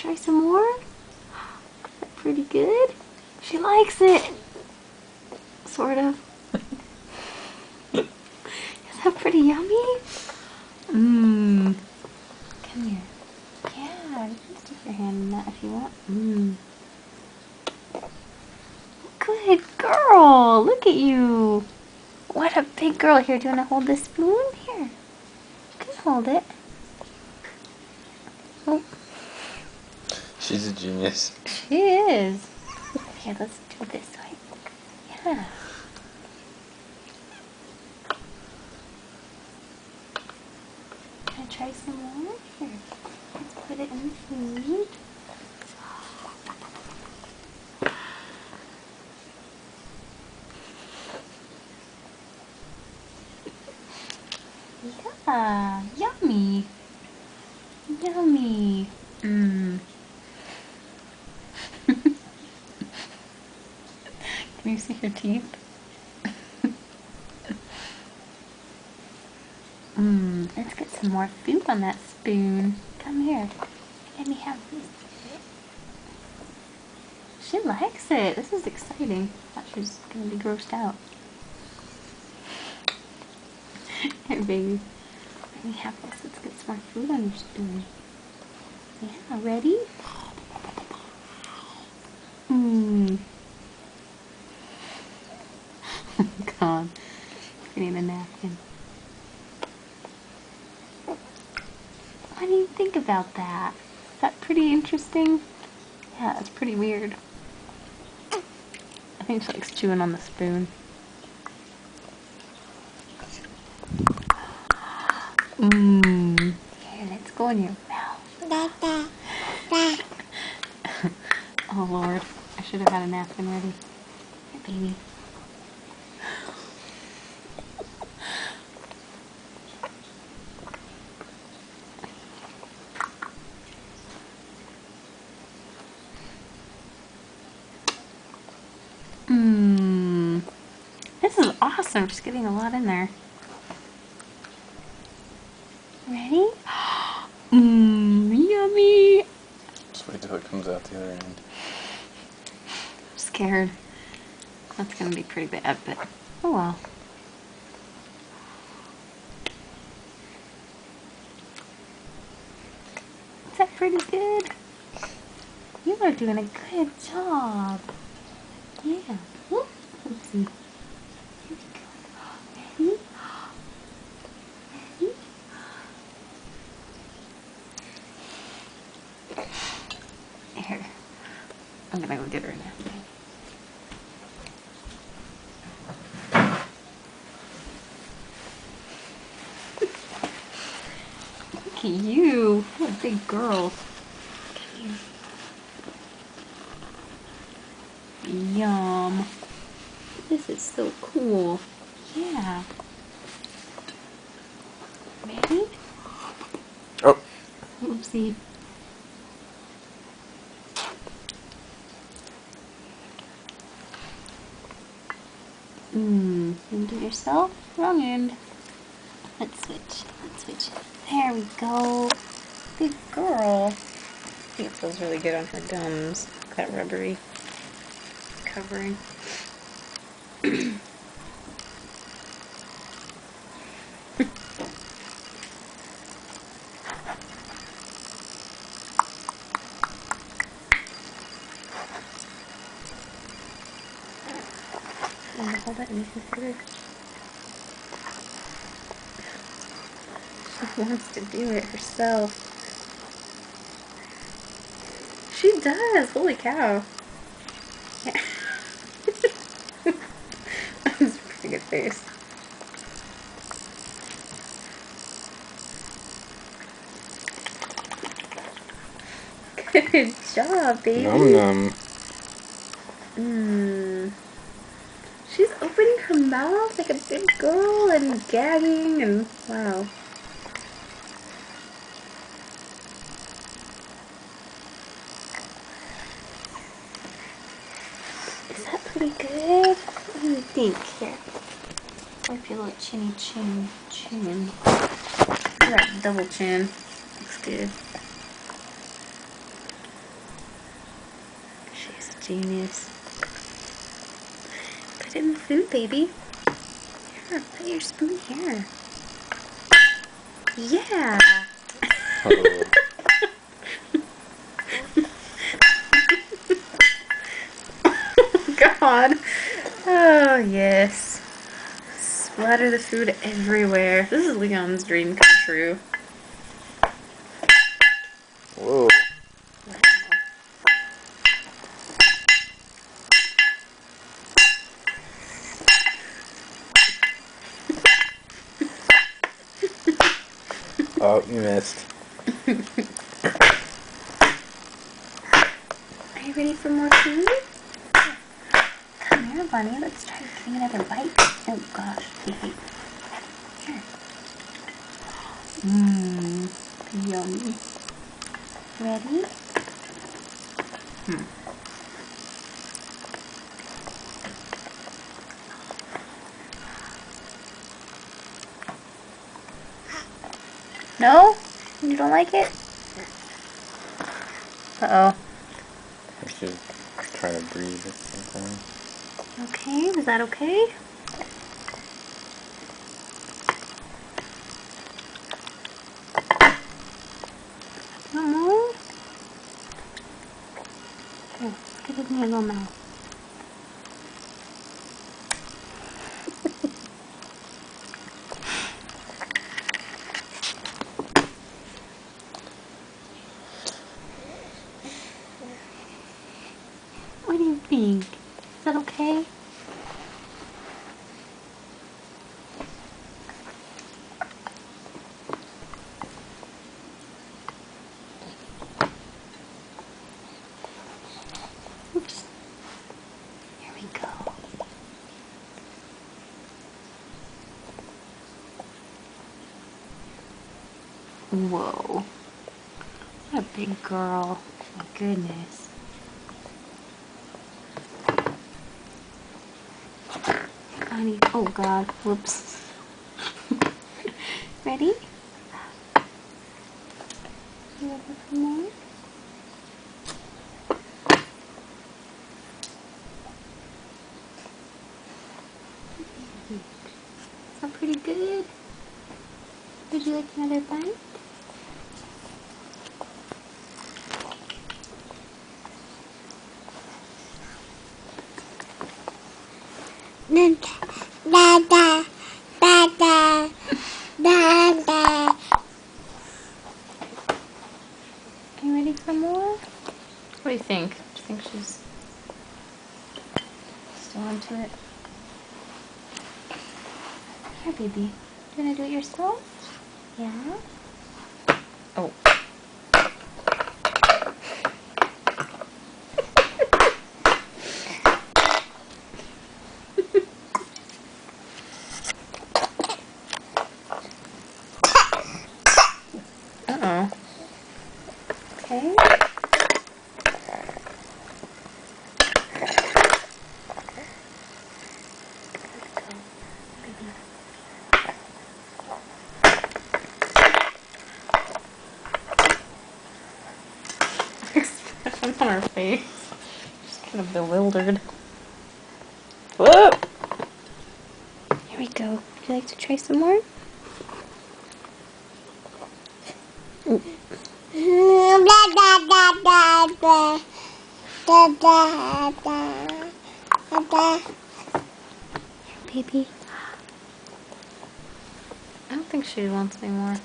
try some more? Is that pretty good? She likes it. Sort of. Is that pretty yummy? Mmm. Come here. Yeah, you can stick your hand in that if you want. Mmm. Good girl. Look at you. What a big girl. Here, do you want to hold this spoon? Here. You can hold it. Oh. She's a genius. She is. Here, let's do it this way. Yeah. Can I try some more? Here. Let's put it in the food. Yeah, yummy. Yummy. Mmm. Can you see her teeth? Mmm. Let's get some more food on that spoon. Come here. Let me have this. She likes it. This is exciting. I thought she was going to be grossed out. Here, baby. Let me have this. Let's get some more food on your spoon. Yeah, ready? Mmm. Oh, God. I need a napkin. What do you think about that? Is that pretty interesting? Yeah, it's pretty weird. I think she likes chewing on the spoon. Mmm. Here, let's go in your mouth. Oh, Lord. I should have had a napkin ready. Here, baby. Mmm. This is awesome. Just getting a lot in there. Ready? Mmm, yummy. Just wait till it comes out the other end. I'm scared. That's gonna be pretty bad, but oh well. Is that pretty good? You are doing a good job. Yeah. Oopsie. Here we go. Ready? Ready? Here. I'm gonna go get her a napkin. Look at you. What a big girl. Come here. Yum. This is so cool. Yeah. Ready? Oh. Oopsie. Mmm. You do yourself? Wrong end. Let's switch. Let's switch. There we go. Good girl. I think it feels really good on her gums. That rubbery covering. Hold it and you can put her. She wants to do it herself. She does! Holy cow. Yeah. That was a pretty good face. Good job, baby. Num num. Mmm. She's opening her mouth like a big girl and gagging and wow. Is that pretty good? What do you think? Here. Wipe your little chinny chin. That double chin. Looks good. She's a genius. Put in the food, baby. Here, put your spoon here. Yeah. Oh. God. Oh, yes. Splatter the food everywhere. This is Leon's dream come true. Whoa. Oh, you missed. Are you ready for more food? Come here, bunny. Let's try getting another bite. Oh, gosh. Here. Mmm. Yummy. Ready? No? You don't like it? Uh-oh. She's trying to breathe at some point. Okay, was that okay? No. Here, get it in your little mouth. What do you think? Is that okay? Oops. Here we go. Whoa. What a big girl. My goodness. Honey. Oh God. Whoops. Ready? You ready for more? Is that pretty good? Would you like another bite? Da da da da da da. Are you ready for more? What do you think? Do you think she's still into it? Here, baby. Do you want to do it yourself? Yeah? Oh. Uh-oh. Okay. Expression on her face. She's kind of bewildered. Whoa! Here we go. Would you like to try some more? Da da da da da da da da da. Baby. I don't think she wants any more.